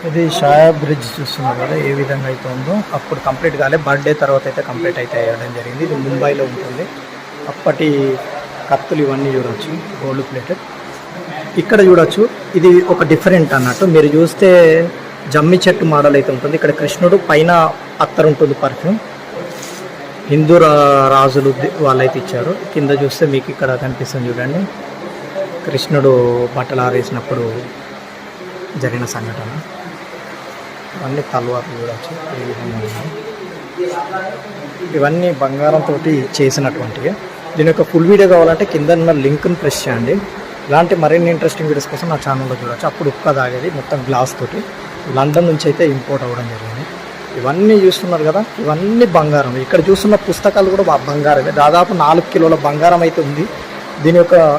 ఇది షాయా బ్రిడ్జ్ చూస్తున్నారు కదా ఏ విధంగా అయితే ఉందో. అప్పుడు కంప్లీట్ కాలే, బర్త్డే తర్వాత అయితే కంప్లీట్ అయితే అయ్యడం జరిగింది. ఇది ముంబైలో ఉంటుంది. అప్పటి కత్తులు ఇవన్నీ చూడవచ్చు, గోల్డ్ ప్లేటెడ్. ఇక్కడ చూడవచ్చు, ఇది ఒక డిఫరెంట్ అన్నట్టు. మీరు చూస్తే జమ్మి చెట్టు మోడల్ అయితే ఉంటుంది. ఇక్కడ కృష్ణుడు పైన అత్తరు ఉంటుంది, పర్ఫ్యూమ్. హిందూ రాజులు వాళ్ళైతే ఇచ్చారు. కింద చూస్తే మీకు ఇక్కడ కనిపిస్తుంది చూడండి, కృష్ణుడు బట్టలు ఆరేసినప్పుడు జరిగిన సంఘటన. ఇవన్నీ తల్వార్లు చూడవచ్చు ఈ విధంగా ఉన్నాయి. ఇవన్నీ బంగారంతో చేసినటువంటివి. దీని యొక్క ఫుల్ వీడియో కావాలంటే కింద ఉన్న లింక్ని ప్రెస్ చేయండి. ఇలాంటి మరిన్ని ఇంట్రెస్టింగ్ వీడియోస్ కోసం నా ఛానల్లో చూడవచ్చు. అప్పుడు ఉక్క తాగేది మొత్తం గ్లాస్ తోటి లండన్ నుంచి అయితే ఇంపోర్ట్ అవ్వడం జరిగింది. ఇవన్నీ చూస్తున్నారు కదా, ఇవన్నీ బంగారం. ఇక్కడ చూస్తున్న పుస్తకాలు కూడా బంగారమే. దాదాపు 4 కిలోల బంగారం అయితే ఉంది. దీని యొక్క